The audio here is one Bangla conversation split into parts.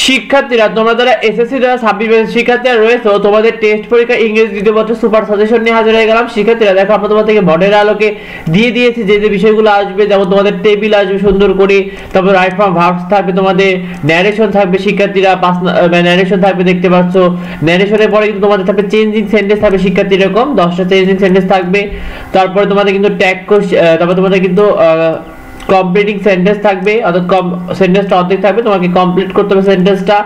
শিক্ষার্থীরা তোমরা যারা এসএসসি 2026 ব্যাচের শিক্ষার্থীরা রয়েছে তোমাদের টেস্ট পরীক্ষা ইংরেজি দ্বিতীয় পত্র সুপার সাজেশন নিয়ে হাজির হয়ে গেলাম। শিক্ষার্থীরা দেখো আমরা তোমাদেরকে মডেল আলোকে দিয়ে দিয়েছি যে যে বিষয়গুলো আসবে, যেমন তোমাদের টেবিল আসবে সুন্দর করে, তারপর রাইট ফ্রম ভার্বস থাকবে, তোমাদের ন্যারেশন থাকবে, শিক্ষার্থীরা ন্যারেশন থাকবে দেখতে পাচ্ছ। ন্যারেশনের পরে কিন্তু তোমাদের থাকবে চেঞ্জিং সেন্টেন্স থাকবে শিক্ষার্থী, এরকম 10টা চেঞ্জিং সেন্টেন্স থাকবে। তারপরে তোমাদের কিন্তু ট্যাগ তারপর তোমাদের কিন্তু কমপ্লিটিং সেন্টেন্স থাকবে, অর্থাৎ সেন্টেন্সটা অর্ধেক থাকবে, তোমাকে কমপ্লিট করতে হবে সেন্টেন্সটা।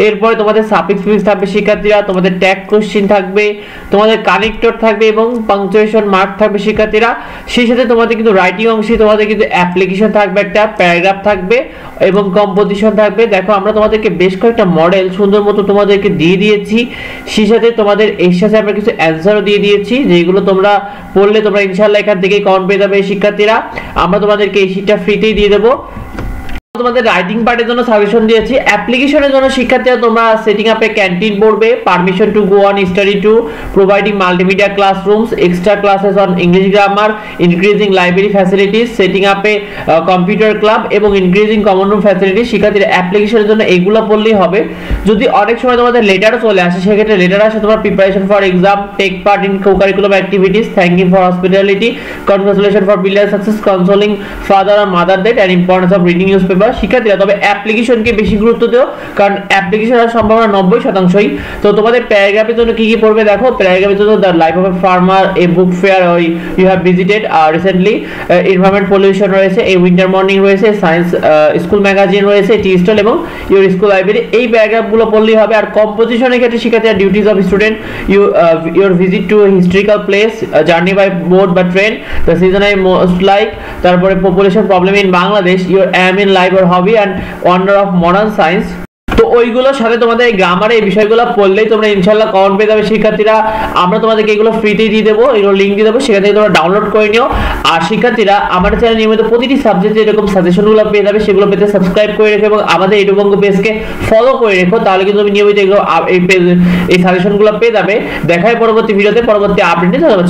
এরপরে তোমাদের সাফিক্স প্রিফিক্স থাকবে শিক্ষার্থীরা, তোমাদের ট্যাগ কোশ্চেন থাকবে, তোমাদের কানেক্টর থাকবে এবং পাংচুয়েশন মার্ক থাকবে শিক্ষার্থীরা। সেই সাথে তোমাদের কিন্তু রাইটিং অংশে তোমাদের কিন্তু অ্যাপ্লিকেশন থাকবে, একটা প্যারাগ্রাফ থাকবে এবং কম্পোজিশন থাকবে। দেখো আমরা তোমাদেরকে বেশ কয়েকটা মডেল সুন্দর মতো তোমাদেরকে দিয়ে দিয়েছি, সেই সাথে তোমাদের এর সাথে আমরা কিছু অ্যান্সারও দিয়ে দিয়েছি, যেগুলো তোমরা পড়লে তোমরা ইনশাআল্লাহ এখান থেকে কমন পেয়ে যাবে শিক্ষার্থীরা। আমরা তোমাদেরকে এই শীটটা ফ্রিতেই দিয়ে দেবো। তোমাদের রাইটিং পার্টের জন্য সাজেশন দিয়েছি। অ্যাপ্লিকেশনের জন্য শিক্ষার্থীরা তোমরা সেটিং আপে ক্যান্টিন পড়বে, permission to go on study tour, providing multimedia classrooms, extra classes on English grammar, increasing library facilities, setting আপে কম্পিউটার ক্লাব এবং ইনক্রিজিং কমন রুম ফ্যাসিলিটিস। শিক্ষার্থীরা অ্যাপ্লিকেশনের জন্য এইগুলো পড়লেই হবে। যদি অনেক সময় তোমাদের লেটারও চলে আসে, সেক্ষেত্রে লেটার আসে তোমার preparation for exam, take part in co-curriculum activities, thanking for hospitality, congratulation for brilliant success, consoling father আর mother death and importance of reading newspaper. শিক্ষার্থীরা তবে অ্যাপ্লিকেশনকে বেশি গুরুত্ব দিও, কারণ অ্যাপ্লিকেশন আর সম্ভাবনা 90%। তো তোমাদের প্যারাগ্রাফের জন্য কি কি পড়বে দেখো। প্যারাগ্রাফের জন্য the life of a farmer, a book fair you have visited recently, environment pollution রয়েছে, এই উইন্টার মর্নিং রয়েছে, সায়েন্স স্কুল ম্যাগাজিন রয়েছে, টি স্টল এবং ইউর স্কুল লাইব্রেরি। এই প্যারাগ্রাফগুলো পড়লেই হবে। আর কম্পোজিশনের ক্ষেত্রে শিক্ষার্থীরা duties of student, your visit to historical place, journey by boat বা train, the season I most like, তারপরে population problem in Bangladesh, your aim in life or hobby and wonder of modern science. তো ওইগুলোর সাথে তোমাদের এই গ্রামারে এই বিষয়গুলো পড়লেই তোমরা ইনশাআল্লাহ কমন পেয়ে যাবে শিক্ষার্থীরা। আমরা তোমাদেরকে এগুলো ফ্রিতেই দিয়ে দেবো, এগুলো লিঙ্ক দিয়ে দেবো, সেখান থেকে তোমরা ডাউনলোড করে নিও। আর শিক্ষার্থীরা আমাদের চ্যানেলে নিয়মিত প্রতিটি সাবজেক্টে এরকম সাজেশনগুলো পেয়ে যাবে, সেগুলো পেতে সাবস্ক্রাইব করে রেখো এবং আমাদের এই ডুবঙ্গ পেজকে ফলো করে রেখো, তাহলে কিন্তু তুমি নিয়মিত এগুলো এই সাজেশনগুলো পেয়ে যাবে। দেখায় পরবর্তী ভিডিওতে, পরবর্তী আপডেটে জানাবো।